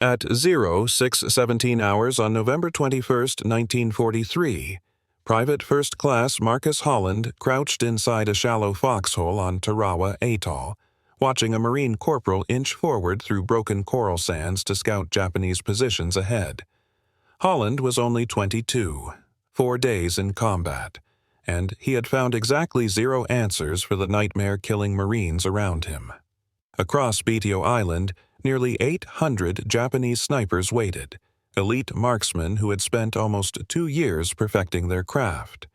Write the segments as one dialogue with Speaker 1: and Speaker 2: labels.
Speaker 1: At 06:17 hours on November 21, 1943, Private First Class Marcus Holland crouched inside a shallow foxhole on Tarawa Atoll, watching a Marine corporal inch forward through broken coral sands to scout Japanese positions ahead. Holland was only 22, 4 days in combat, and he had found exactly 0 answers for the nightmare-killing Marines around him. Across Betio Island, nearly 800 Japanese snipers waited, elite marksmen who had spent almost 2 years perfecting their craft.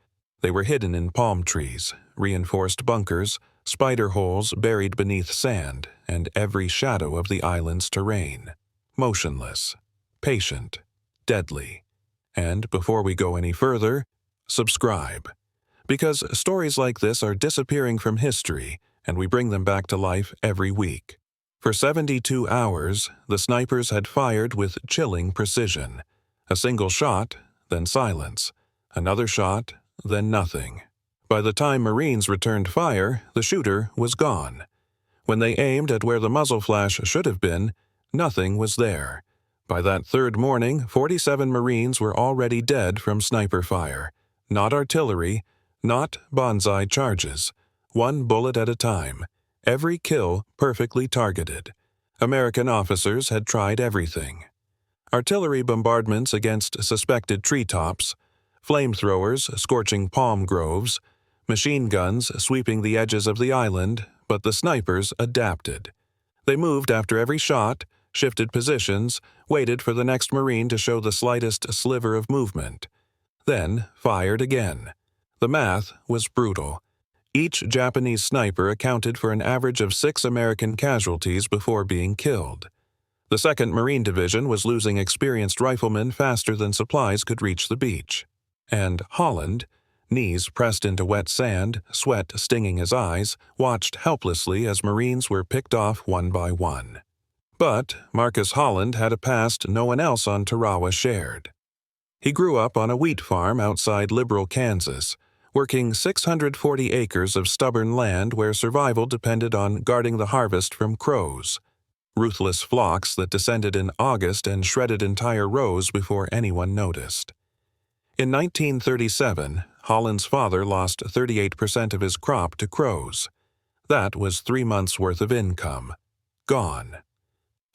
Speaker 1: They were hidden in palm trees, reinforced bunkers, spider holes buried beneath sand, and every shadow of the island's terrain. Motionless, patient, deadly. And before we go any further, subscribe. Because stories like this are disappearing from history, and we bring them back to life every week. For 72 hours, the snipers had fired with chilling precision. A single shot, then silence. Another shot, then nothing. By the time Marines returned fire, the shooter was gone. When they aimed at where the muzzle flash should have been, nothing was there. By that third morning, 47 Marines were already dead from sniper fire. Not artillery, not bonsai charges. 1 bullet at a time. Every kill perfectly targeted. American officers had tried everything. Artillery bombardments against suspected treetops, flamethrowers scorching palm groves, machine guns sweeping the edges of the island, but the snipers adapted. They moved after every shot, shifted positions, waited for the next Marine to show the slightest sliver of movement. Then fired again. The math was brutal. Each Japanese sniper accounted for an average of 6 American casualties before being killed. The 2nd Marine Division was losing experienced riflemen faster than supplies could reach the beach. And Holland, knees pressed into wet sand, sweat stinging his eyes, watched helplessly as Marines were picked off one by one. But Marcus Holland had a past no one else on Tarawa shared. He grew up on a wheat farm outside Liberal, Kansas, working 640 acres of stubborn land where survival depended on guarding the harvest from crows, ruthless flocks that descended in August and shredded entire rows before anyone noticed. In 1937, Holland's father lost 38% of his crop to crows. That was 3 months' worth of income. Gone.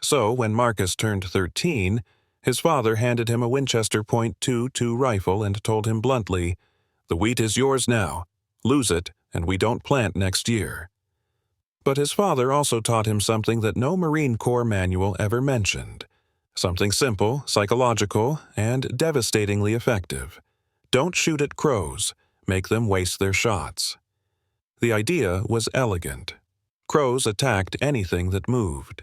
Speaker 1: So when Marcus turned 13, his father handed him a Winchester .22 rifle and told him bluntly, "The wheat is yours now. Lose it, and we don't plant next year." But his father also taught him something that no Marine Corps manual ever mentioned. Something simple, psychological, and devastatingly effective. Don't shoot at crows. Make them waste their shots. The idea was elegant. Crows attacked anything that moved.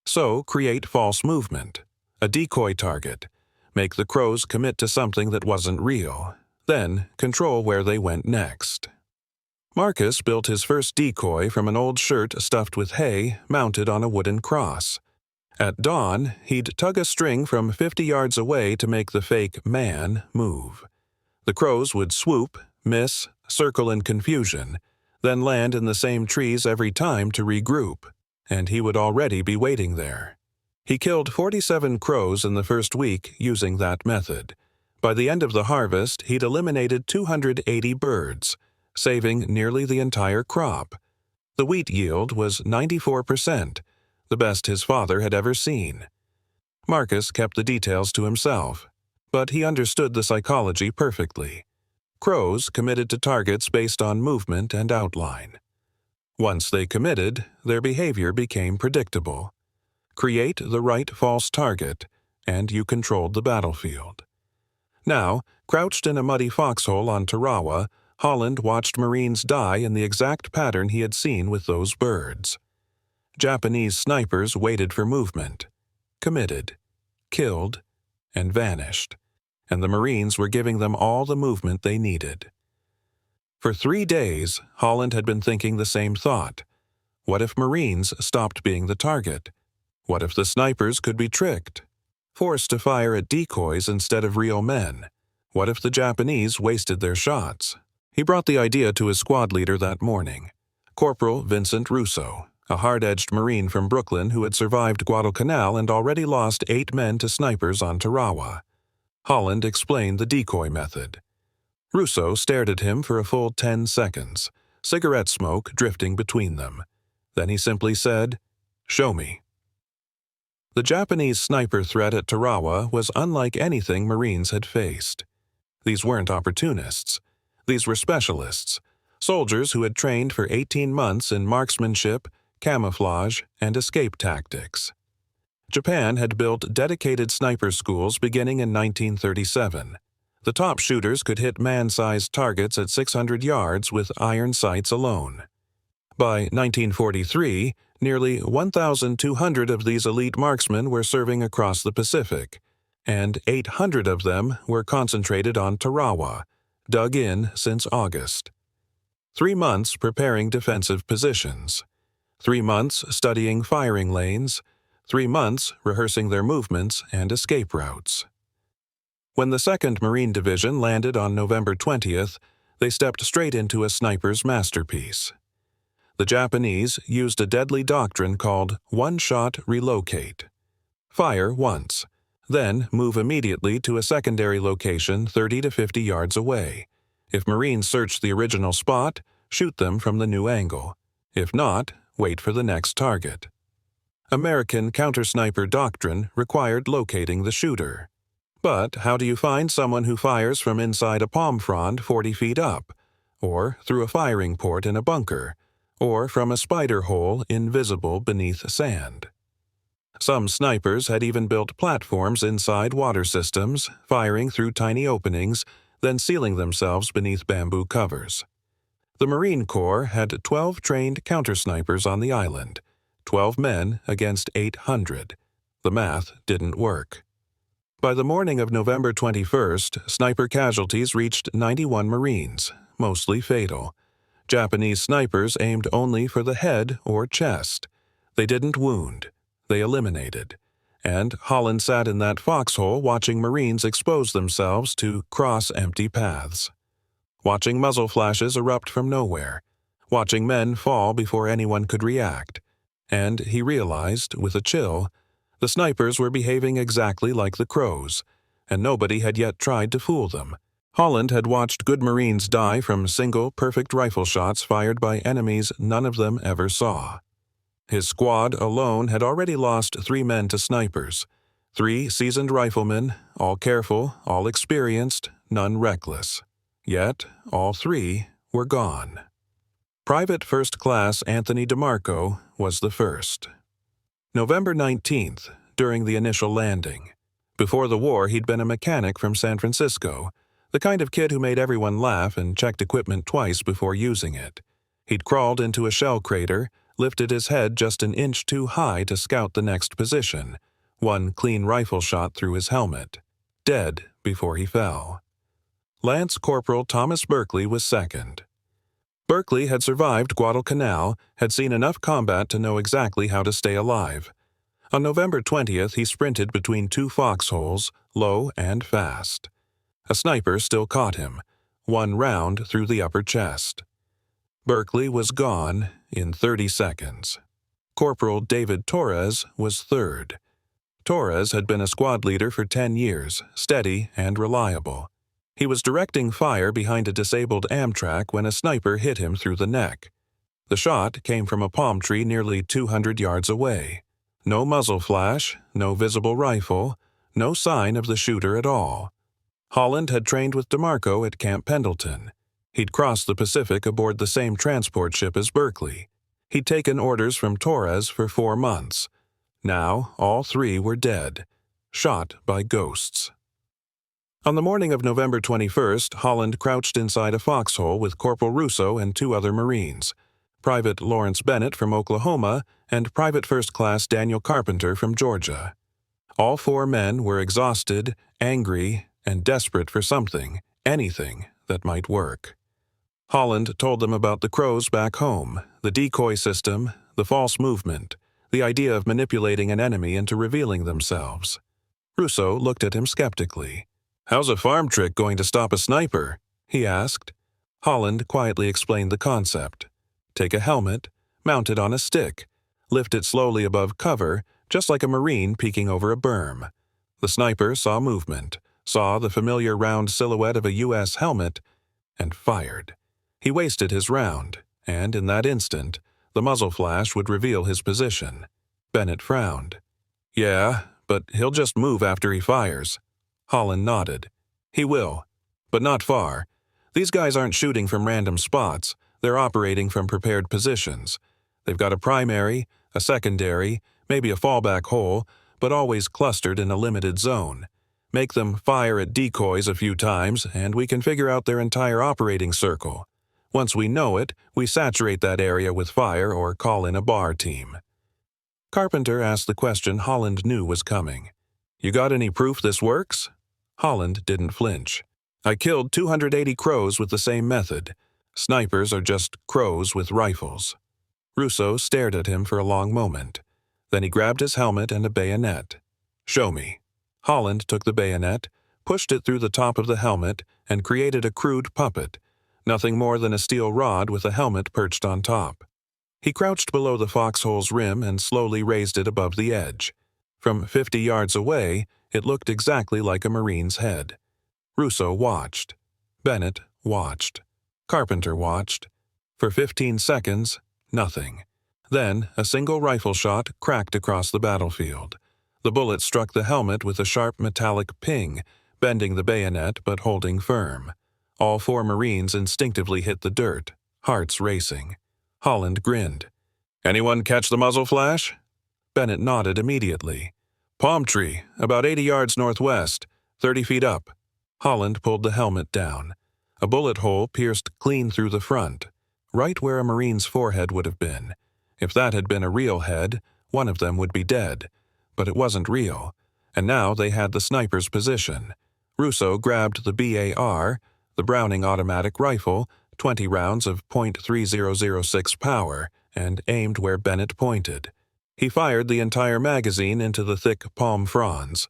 Speaker 1: So create false movement, a decoy target. Make the crows commit to something that wasn't real. Then control where they went next. Marcus built his first decoy from an old shirt stuffed with hay mounted on a wooden cross. At dawn, he'd tug a string from 50 yards away to make the fake man move. The crows would swoop, miss, circle in confusion, then land in the same trees every time to regroup, and he would already be waiting there. He killed 47 crows in the first week using that method. By the end of the harvest, he'd eliminated 280 birds, saving nearly the entire crop. The wheat yield was 94%, the best his father had ever seen. Marcus kept the details to himself, but he understood the psychology perfectly. Crows committed to targets based on movement and outline. Once they committed, their behavior became predictable. Create the right false target, and you controlled the battlefield. Now, crouched in a muddy foxhole on Tarawa, Holland watched Marines die in the exact pattern he had seen with those birds. Japanese snipers waited for movement, committed, killed, and vanished, and the Marines were giving them all the movement they needed. For 3 days, Holland had been thinking the same thought. What if Marines stopped being the target? What if the snipers could be tricked? Forced to fire at decoys instead of real men? What if the Japanese wasted their shots? He brought the idea to his squad leader that morning, Corporal Vincent Russo, a hard-edged Marine from Brooklyn who had survived Guadalcanal and already lost 8 men to snipers on Tarawa. Holland explained the decoy method. Russo stared at him for a full 10 seconds, cigarette smoke drifting between them. Then he simply said, "Show me." The Japanese sniper threat at Tarawa was unlike anything Marines had faced. These weren't opportunists. These were specialists, soldiers who had trained for 18 months in marksmanship, camouflage, and escape tactics. Japan had built dedicated sniper schools beginning in 1937. The top shooters could hit man-sized targets at 600 yards with iron sights alone. By 1943, nearly 1,200 of these elite marksmen were serving across the Pacific, and 800 of them were concentrated on Tarawa, dug in since August. 3 months preparing defensive positions. 3 months studying firing lanes. 3 months rehearsing their movements and escape routes. When the 2nd Marine Division landed on November 20th, they stepped straight into a sniper's masterpiece. The Japanese used a deadly doctrine called one-shot relocate. Fire once, then move immediately to a secondary location 30 to 50 yards away. If Marines search the original spot, shoot them from the new angle. If not, wait for the next target. American counter-sniper doctrine required locating the shooter. But how do you find someone who fires from inside a palm frond 40 feet up, or through a firing port in a bunker, or from a spider hole invisible beneath sand? Some snipers had even built platforms inside water systems, firing through tiny openings, then sealing themselves beneath bamboo covers. The Marine Corps had 12 trained counter-snipers on the island, 12 men against 800. The math didn't work. By the morning of November 21st, sniper casualties reached 91 Marines, mostly fatal. Japanese snipers aimed only for the head or chest. They didn't wound. They eliminated. And Holland sat in that foxhole watching Marines expose themselves to cross empty paths. Watching muzzle flashes erupt from nowhere. Watching men fall before anyone could react. And he realized, with a chill, the snipers were behaving exactly like the crows, and nobody had yet tried to fool them. Holland had watched good Marines die from single, perfect rifle shots fired by enemies none of them ever saw. His squad alone had already lost 3 men to snipers, 3 seasoned riflemen, all careful, all experienced, none reckless. Yet, all 3 were gone. Private First Class Anthony DeMarco was the first. November 19th, during the initial landing. Before the war, he'd been a mechanic from San Francisco, the kind of kid who made everyone laugh and checked equipment twice before using it. He'd crawled into a shell crater, lifted his head just an inch too high to scout the next position, 1 clean rifle shot through his helmet, dead before he fell. Lance Corporal Thomas Berkeley was second. Berkeley had survived Guadalcanal, had seen enough combat to know exactly how to stay alive. On November 20th, he sprinted between 2 foxholes, low and fast. A sniper still caught him, 1 round through the upper chest. Berkeley was gone in 30 seconds. Corporal David Torres was third. Torres had been a squad leader for 10 years, steady and reliable. He was directing fire behind a disabled Amtrak when a sniper hit him through the neck. The shot came from a palm tree nearly 200 yards away. No muzzle flash, no visible rifle, no sign of the shooter at all. Holland had trained with DeMarco at Camp Pendleton. He'd crossed the Pacific aboard the same transport ship as Berkeley. He'd taken orders from Torres for 4 months. Now all 3 were dead, shot by ghosts. On the morning of November 21st, Holland crouched inside a foxhole with Corporal Russo and 2 other Marines, Private Lawrence Bennett from Oklahoma and Private First Class Daniel Carpenter from Georgia. All 4 men were exhausted, angry, and desperate for something, anything, that might work. Holland told them about the crows back home, the decoy system, the false movement, the idea of manipulating an enemy into revealing themselves. Russo looked at him skeptically. "How's a farm trick going to stop a sniper?" he asked. Holland quietly explained the concept. Take a helmet, mount it on a stick, lift it slowly above cover, just like a Marine peeking over a berm. The sniper saw movement, saw the familiar round silhouette of a U.S. helmet, and fired. He wasted his round, and in that instant, the muzzle flash would reveal his position. Bennett frowned. "Yeah, but he'll just move after he fires." Holland nodded. "He will, but not far. These guys aren't shooting from random spots. They're operating from prepared positions. They've got a primary, a secondary, maybe a fallback hole, but always clustered in a limited zone. Make them fire at decoys a few times, and we can figure out their entire operating circle. Once we know it, we saturate that area with fire or call in a bar team." Carpenter asked the question Holland knew was coming. "You got any proof this works?" Holland didn't flinch. "I killed 280 crows with the same method. Snipers are just crows with rifles." Russo stared at him for a long moment. Then he grabbed his helmet and a bayonet. "Show me." Holland took the bayonet, pushed it through the top of the helmet, and created a crude puppet, nothing more than a steel rod with a helmet perched on top. He crouched below the foxhole's rim and slowly raised it above the edge. From 50 yards away, it looked exactly like a Marine's head. Russo watched. Bennett watched. Carpenter watched. For 15 seconds, nothing. Then, a single rifle shot cracked across the battlefield. The bullet struck the helmet with a sharp metallic ping, bending the bayonet but holding firm. All 4 Marines instinctively hit the dirt, hearts racing. Holland grinned. "Anyone catch the muzzle flash?" Bennett nodded immediately. "Palm tree, about 80 yards northwest, 30 feet up." Holland pulled the helmet down. A bullet hole pierced clean through the front, right where a Marine's forehead would have been. If that had been a real head, one of them would be dead. But it wasn't real, and now they had the sniper's position. Russo grabbed the BAR, the Browning automatic rifle, 20 rounds of .3006 power, and aimed where Bennett pointed. He fired the entire magazine into the thick palm fronds.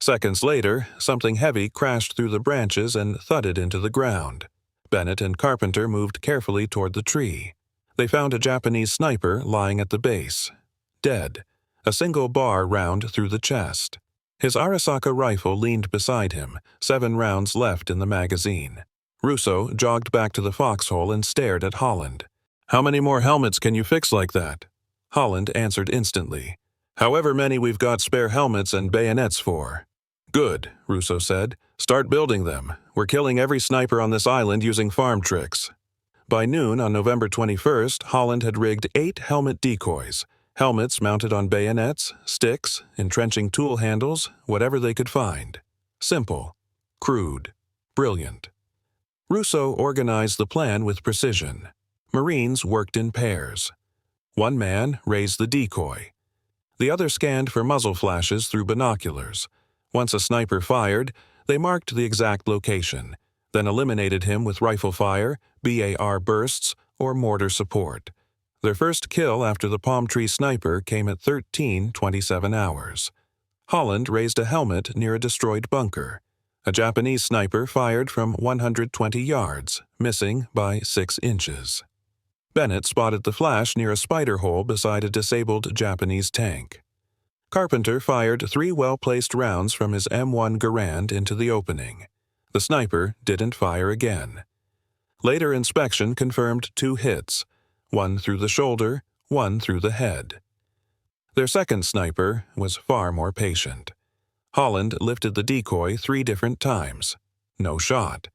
Speaker 1: Seconds later, something heavy crashed through the branches and thudded into the ground. Bennett and Carpenter moved carefully toward the tree. They found a Japanese sniper lying at the base. Dead. A single bar round through the chest. His Arisaka rifle leaned beside him, 7 rounds left in the magazine. Russo jogged back to the foxhole and stared at Holland. "How many more helmets can you fix like that?" Holland answered instantly. "However many we've got spare helmets and bayonets for." "Good," Russo said. "Start building them. We're killing every sniper on this island using farm tricks." By noon on November 21st, Holland had rigged 8 helmet decoys, helmets mounted on bayonets, sticks, entrenching tool handles, whatever they could find. Simple. Crude. Brilliant. Russo organized the plan with precision. Marines worked in pairs. One man raised the decoy. The other scanned for muzzle flashes through binoculars. Once a sniper fired, they marked the exact location, then eliminated him with rifle fire, BAR bursts, or mortar support. Their first kill after the palm tree sniper came at 13:27 hours. Holland raised a helmet near a destroyed bunker. A Japanese sniper fired from 120 yards, missing by 6 inches. Bennett spotted the flash near a spider hole beside a disabled Japanese tank. Carpenter fired 3 well-placed rounds from his M1 Garand into the opening. The sniper didn't fire again. Later inspection confirmed 2 hits, one through the shoulder, one through the head. Their second sniper was far more patient. Holland lifted the decoy 3 different times. No shot.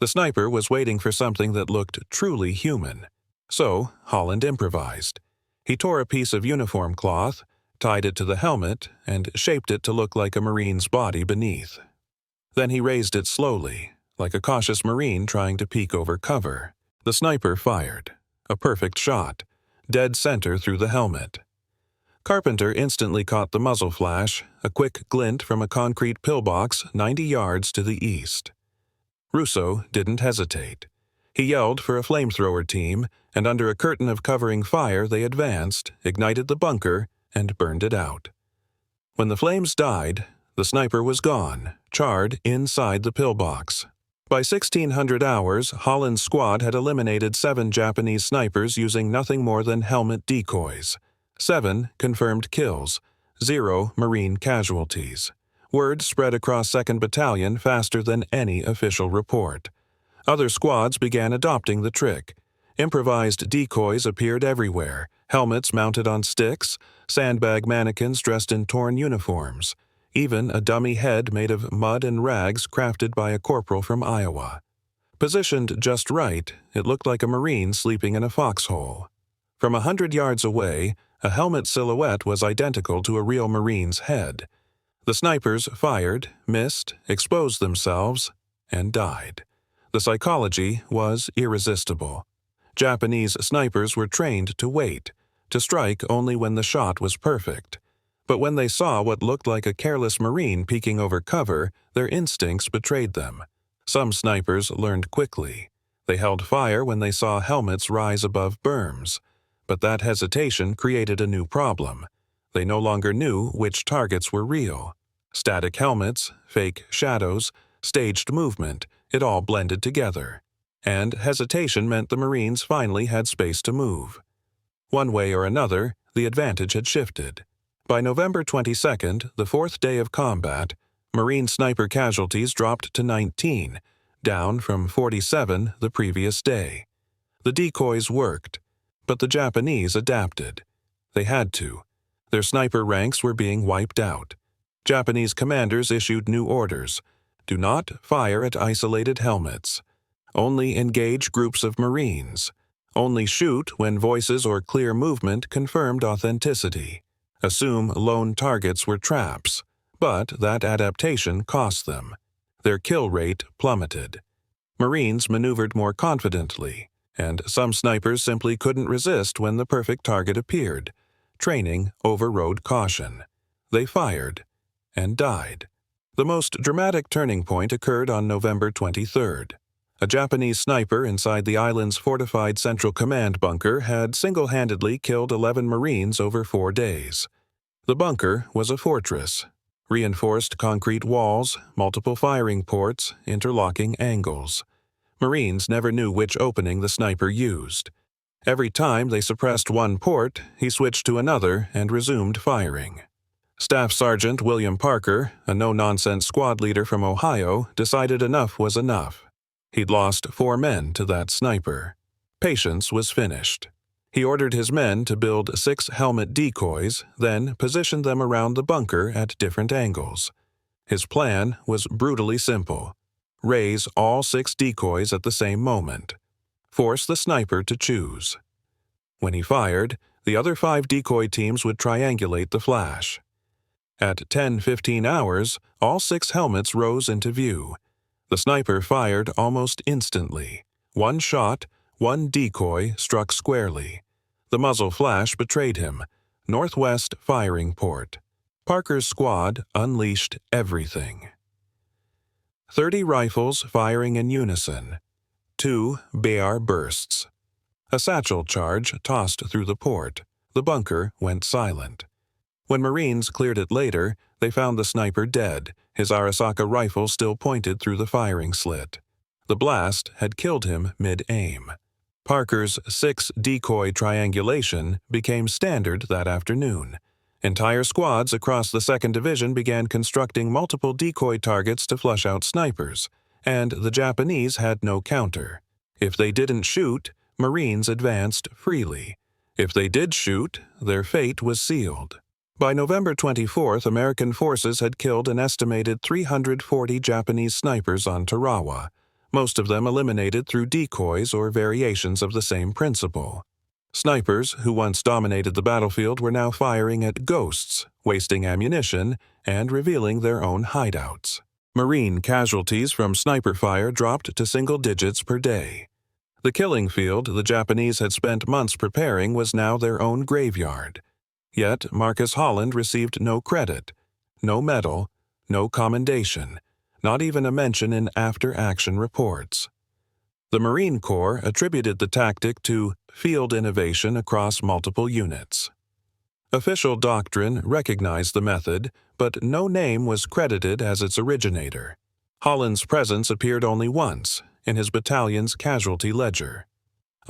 Speaker 1: The sniper was waiting for something that looked truly human. So Holland improvised. He tore a piece of uniform cloth, tied it to the helmet, and shaped it to look like a Marine's body beneath. Then he raised it slowly, like a cautious Marine trying to peek over cover. The sniper fired. A perfect shot. Dead center through the helmet. Carpenter instantly caught the muzzle flash, a quick glint from a concrete pillbox 90 yards to the east. Russo didn't hesitate. He yelled for a flamethrower team, and under a curtain of covering fire they advanced, ignited the bunker, and burned it out. When the flames died, the sniper was gone, charred inside the pillbox. By 1600 hours, Holland's squad had eliminated 7 Japanese snipers using nothing more than helmet decoys. 7 confirmed kills, 0 Marine casualties. Word spread across 2nd Battalion faster than any official report. Other squads began adopting the trick. Improvised decoys appeared everywhere, helmets mounted on sticks, sandbag mannequins dressed in torn uniforms, even a dummy head made of mud and rags crafted by a corporal from Iowa. Positioned just right, it looked like a Marine sleeping in a foxhole. From 100 yards away, a helmet silhouette was identical to a real Marine's head. The snipers fired, missed, exposed themselves, and died. The psychology was irresistible. Japanese snipers were trained to wait, to strike only when the shot was perfect. But when they saw what looked like a careless Marine peeking over cover, their instincts betrayed them. Some snipers learned quickly. They held fire when they saw helmets rise above berms. But that hesitation created a new problem. They no longer knew which targets were real. Static helmets, fake shadows, staged movement, it all blended together. And hesitation meant the Marines finally had space to move. One way or another, the advantage had shifted. By November 22nd, the 4th day of combat, Marine sniper casualties dropped to 19, down from 47 the previous day. The decoys worked, but the Japanese adapted. They had to. Their sniper ranks were being wiped out. Japanese commanders issued new orders. Do not fire at isolated helmets. Only engage groups of Marines. Only shoot when voices or clear movement confirmed authenticity. Assume lone targets were traps, but that adaptation cost them. Their kill rate plummeted. Marines maneuvered more confidently, and some snipers simply couldn't resist when the perfect target appeared. Training overrode caution. They fired and died. The most dramatic turning point occurred on November 23rd. A Japanese sniper inside the island's fortified Central Command bunker had single-handedly killed 11 Marines over 4 days. The bunker was a fortress. Reinforced concrete walls, multiple firing ports, interlocking angles. Marines never knew which opening the sniper used. Every time they suppressed one port, he switched to another and resumed firing. Staff Sergeant William Parker, a no-nonsense squad leader from Ohio, decided enough was enough. He'd lost 4 men to that sniper. Patience was finished. He ordered his men to build 6 helmet decoys, then positioned them around the bunker at different angles. His plan was brutally simple. Raise all 6 decoys at the same moment. Force the sniper to choose. When he fired, the other 5 decoy teams would triangulate the flash. At 10:15 hours, all 6 helmets rose into view. The sniper fired almost instantly. One shot, one decoy struck squarely. The muzzle flash betrayed him. Northwest firing port. Parker's squad unleashed everything. 30 rifles firing in unison. 2 BR bursts. A satchel charge tossed through the port. The bunker went silent. When Marines cleared it later, they found the sniper dead, his Arisaka rifle still pointed through the firing slit. The blast had killed him mid-aim. Parker's 6 decoy triangulation became standard that afternoon. Entire squads across the 2nd Division began constructing multiple decoy targets to flush out snipers, and the Japanese had no counter. If they didn't shoot, Marines advanced freely. If they did shoot, their fate was sealed. By November 24th, American forces had killed an estimated 340 Japanese snipers on Tarawa, most of them eliminated through decoys or variations of the same principle. Snipers who once dominated the battlefield were now firing at ghosts, wasting ammunition, and revealing their own hideouts. Marine casualties from sniper fire dropped to single digits per day. The killing field the Japanese had spent months preparing was now their own graveyard. Yet Marcus Holland received no credit, no medal, no commendation, not even a mention in after-action reports. The Marine Corps attributed the tactic to field innovation across multiple units. Official doctrine recognized the method, but no name was credited as its originator. Holland's presence appeared only once, in his battalion's casualty ledger.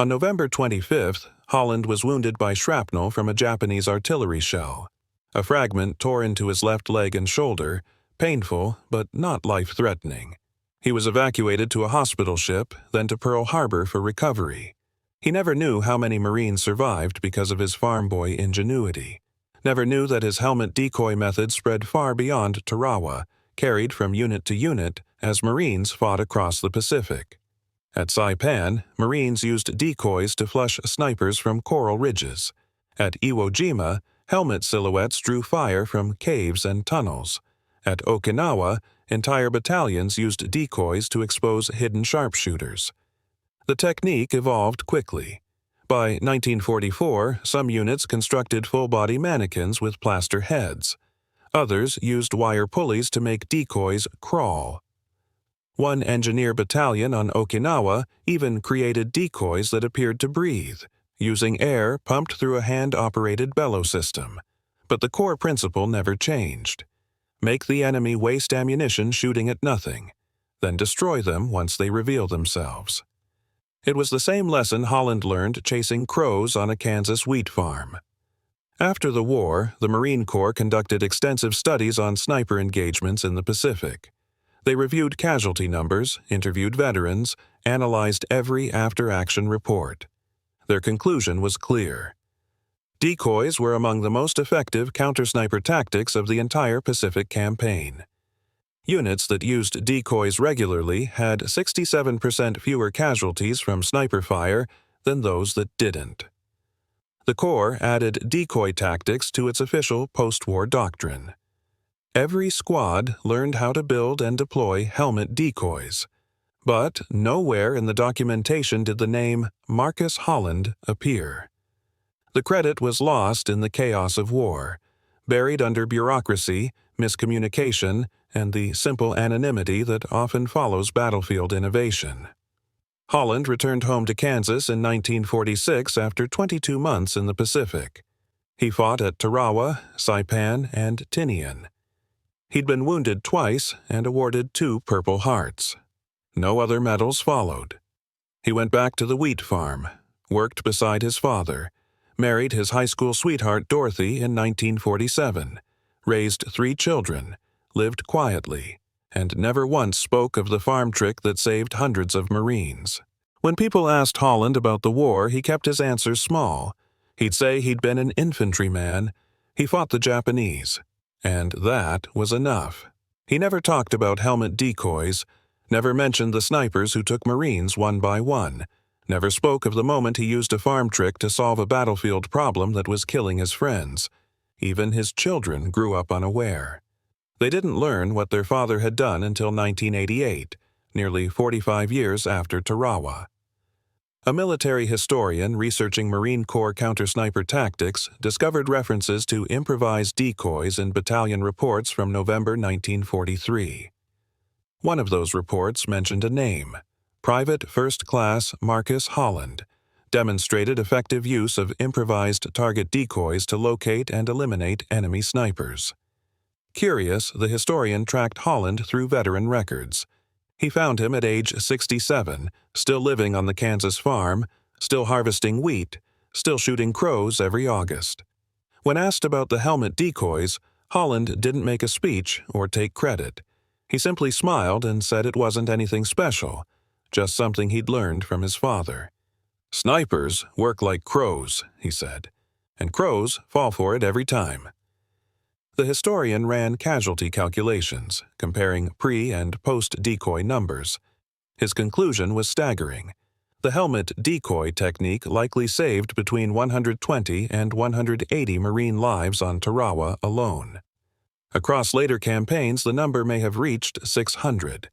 Speaker 1: On November 25th, Holland was wounded by shrapnel from a Japanese artillery shell. A fragment tore into his left leg and shoulder, painful but not life-threatening. He was evacuated to a hospital ship, then to Pearl Harbor for recovery. He never knew how many Marines survived because of his farm boy ingenuity. Never knew that his helmet decoy method spread far beyond Tarawa, carried from unit to unit as Marines fought across the Pacific. At Saipan, Marines used decoys to flush snipers from coral ridges. At Iwo Jima, helmet silhouettes drew fire from caves and tunnels. At Okinawa, entire battalions used decoys to expose hidden sharpshooters. The technique evolved quickly. By 1944, some units constructed full-body mannequins with plaster heads. Others used wire pulleys to make decoys crawl. One engineer battalion on Okinawa even created decoys that appeared to breathe, using air pumped through a hand-operated bellow system. But the core principle never changed. Make the enemy waste ammunition shooting at nothing, then destroy them once they reveal themselves. It was the same lesson Holland learned chasing crows on a Kansas wheat farm. After the war, the Marine Corps conducted extensive studies on sniper engagements in the Pacific. They reviewed casualty numbers, interviewed veterans, analyzed every after-action report. Their conclusion was clear. Decoys were among the most effective counter-sniper tactics of the entire Pacific campaign. Units that used decoys regularly had 67% fewer casualties from sniper fire than those that didn't. The Corps added decoy tactics to its official post-war doctrine. Every squad learned how to build and deploy helmet decoys, but nowhere in the documentation did the name Marcus Holland appear. The credit was lost in the chaos of war, buried under bureaucracy, miscommunication, and the simple anonymity that often follows battlefield innovation. Holland returned home to Kansas in 1946 after 22 months in the Pacific. He fought at Tarawa, Saipan, and Tinian. He'd been wounded twice and awarded 2 Purple Hearts. No other medals followed. He went back to the wheat farm, worked beside his father, married his high school sweetheart Dorothy in 1947, raised 3 children, lived quietly, and never once spoke of the farm trick that saved hundreds of Marines. When people asked Holland about the war, he kept his answers small. He'd say he'd been an infantryman. He fought the Japanese. And that was enough. He never talked about helmet decoys, never mentioned the snipers who took Marines one by one, never spoke of the moment he used a farm trick to solve a battlefield problem that was killing his friends. Even his children grew up unaware. They didn't learn what their father had done until 1988, nearly 45 years after Tarawa. A military historian researching Marine Corps counter-sniper tactics discovered references to improvised decoys in battalion reports from November 1943. One of those reports mentioned a name, Private First Class Marcus Holland, demonstrated effective use of improvised target decoys to locate and eliminate enemy snipers. Curious, the historian tracked Holland through veteran records. He found him at age 67, still living on the Kansas farm, still harvesting wheat, still shooting crows every August. When asked about the helmet decoys, Holland didn't make a speech or take credit. He simply smiled and said it wasn't anything special, just something he'd learned from his father. "Snipers work like crows," he said, "and crows fall for it every time." The historian ran casualty calculations, comparing pre- and post-decoy numbers. His conclusion was staggering. The helmet decoy technique likely saved between 120 and 180 Marine lives on Tarawa alone. Across later campaigns, the number may have reached 600,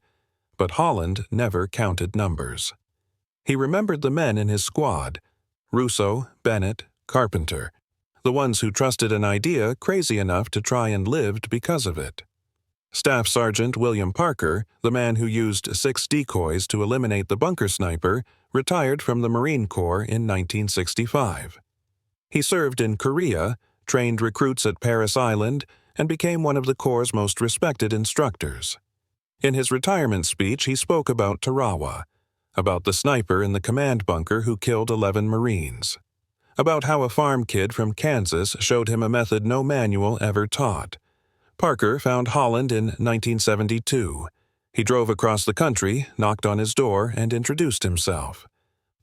Speaker 1: but Holland never counted numbers. He remembered the men in his squad: Russo, Bennett, Carpenter, the ones who trusted an idea crazy enough to try and lived because of it. Staff Sergeant William Parker, the man who used 6 decoys to eliminate the bunker sniper, retired from the Marine Corps in 1965. He served in Korea, trained recruits at Paris Island, and became one of the Corps' most respected instructors. In his retirement speech, he spoke about Tarawa, about the sniper in the command bunker who killed 11 Marines, about how a farm kid from Kansas showed him a method no manual ever taught. Parker found Holland in 1972. He drove across the country, knocked on his door, and introduced himself.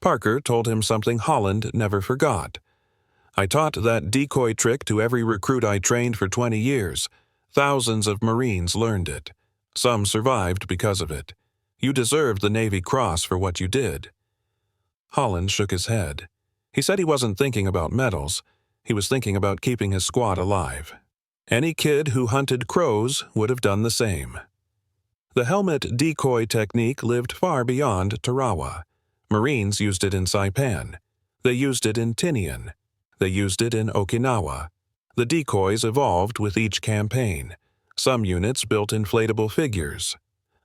Speaker 1: Parker told him something Holland never forgot. "I taught that decoy trick to every recruit I trained for 20 years. Thousands of Marines learned it. Some survived because of it. You deserved the Navy Cross for what you did." Holland shook his head. He said he wasn't thinking about medals. He was thinking about keeping his squad alive. Any kid who hunted crows would have done the same. The helmet decoy technique lived far beyond Tarawa. Marines used it in Saipan. They used it in Tinian. They used it in Okinawa. The decoys evolved with each campaign. Some units built inflatable figures.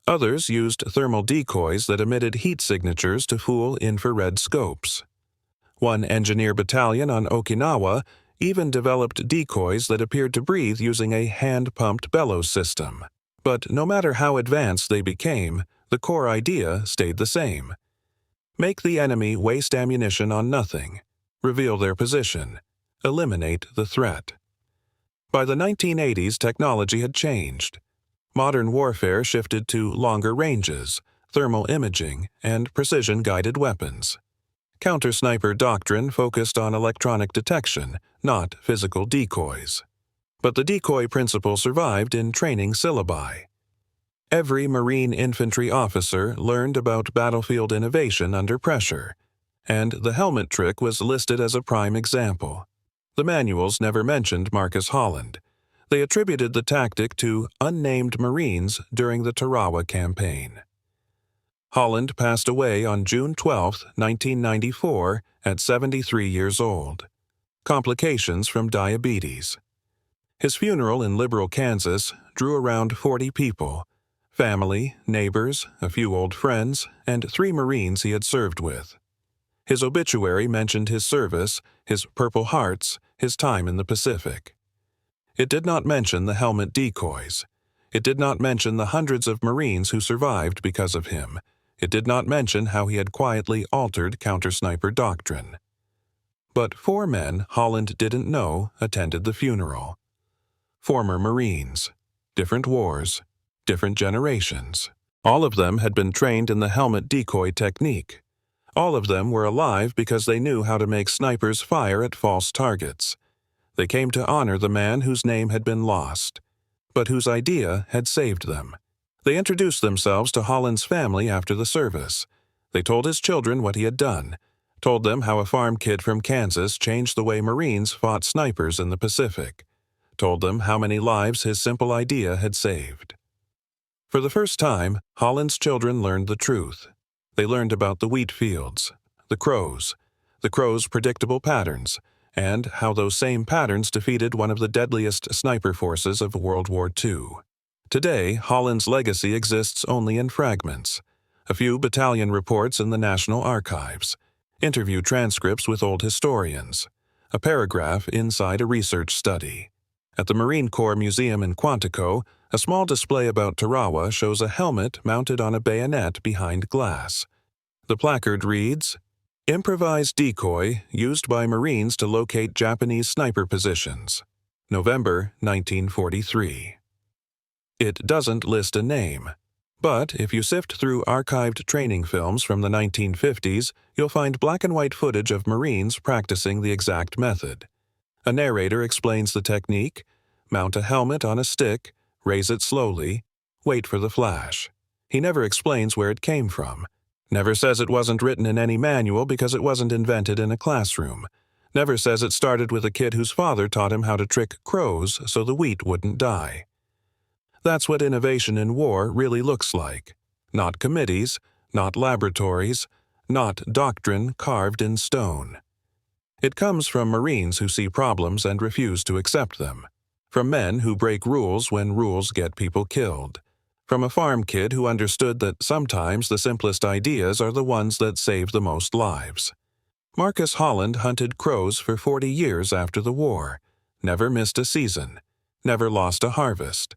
Speaker 1: Others used thermal decoys that emitted heat signatures to fool infrared scopes. One engineer battalion on Okinawa even developed decoys that appeared to breathe using a hand-pumped bellows system. But no matter how advanced they became, the core idea stayed the same. Make the enemy waste ammunition on nothing. Reveal their position. Eliminate the threat. By the 1980s, technology had changed. Modern warfare shifted to longer ranges, thermal imaging, and precision-guided weapons. Counter-sniper doctrine focused on electronic detection, not physical decoys. But the decoy principle survived in training syllabi. Every Marine infantry officer learned about battlefield innovation under pressure, and the helmet trick was listed as a prime example. The manuals never mentioned Marcus Holland. They attributed the tactic to unnamed Marines during the Tarawa campaign. Holland passed away on June 12, 1994, at 73 years old. Complications from diabetes. His funeral in Liberal, Kansas, drew around 40 people: family, neighbors, a few old friends, and 3 Marines he had served with. His obituary mentioned his service, his Purple Hearts, his time in the Pacific. It did not mention the helmet decoys. It did not mention the hundreds of Marines who survived because of him. It did not mention how he had quietly altered counter-sniper doctrine. But 4 men Holland didn't know attended the funeral. Former Marines. Different wars. Different generations. All of them had been trained in the helmet decoy technique. All of them were alive because they knew how to make snipers fire at false targets. They came to honor the man whose name had been lost, but whose idea had saved them. They introduced themselves to Holland's family after the service. They told his children what he had done, told them how a farm kid from Kansas changed the way Marines fought snipers in the Pacific, told them how many lives his simple idea had saved. For the first time, Holland's children learned the truth. They learned about the wheat fields, the crows' predictable patterns, and how those same patterns defeated one of the deadliest sniper forces of World War II. Today, Holland's legacy exists only in fragments: a few battalion reports in the National Archives, interview transcripts with old historians, a paragraph inside a research study. At the Marine Corps Museum in Quantico, a small display about Tarawa shows a helmet mounted on a bayonet behind glass. The placard reads, "Improvised decoy used by Marines to locate Japanese sniper positions. November 1943. It doesn't list a name, but if you sift through archived training films from the 1950s, you'll find black and white footage of Marines practicing the exact method. A narrator explains the technique: mount a helmet on a stick, raise it slowly, wait for the flash. He never explains where it came from. Never says it wasn't written in any manual because it wasn't invented in a classroom. Never says it started with a kid whose father taught him how to trick crows so the wheat wouldn't die. That's what innovation in war really looks like. Not committees, not laboratories, not doctrine carved in stone. It comes from Marines who see problems and refuse to accept them. From men who break rules when rules get people killed. From a farm kid who understood that sometimes the simplest ideas are the ones that save the most lives. Marcus Holland hunted crows for 40 years after the war, never missed a season, never lost a harvest.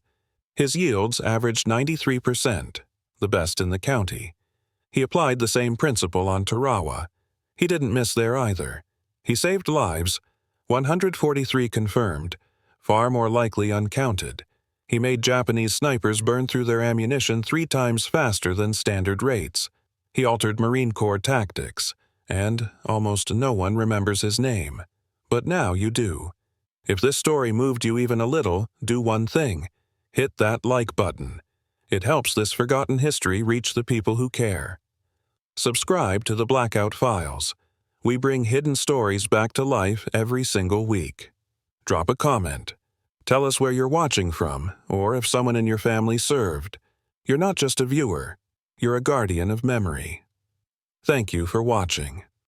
Speaker 1: His yields averaged 93%, the best in the county. He applied the same principle on Tarawa. He didn't miss there either. He saved lives, 143 confirmed, far more likely uncounted. He made Japanese snipers burn through their ammunition 3 times faster than standard rates. He altered Marine Corps tactics, and almost no one remembers his name. But now you do. If this story moved you even a little, do one thing. Hit that like button. It helps this forgotten history reach the people who care. Subscribe to the Blackout Files. We bring hidden stories back to life every single week. Drop a comment. Tell us where you're watching from, or if someone in your family served. You're not just a viewer. You're a guardian of memory. Thank you for watching.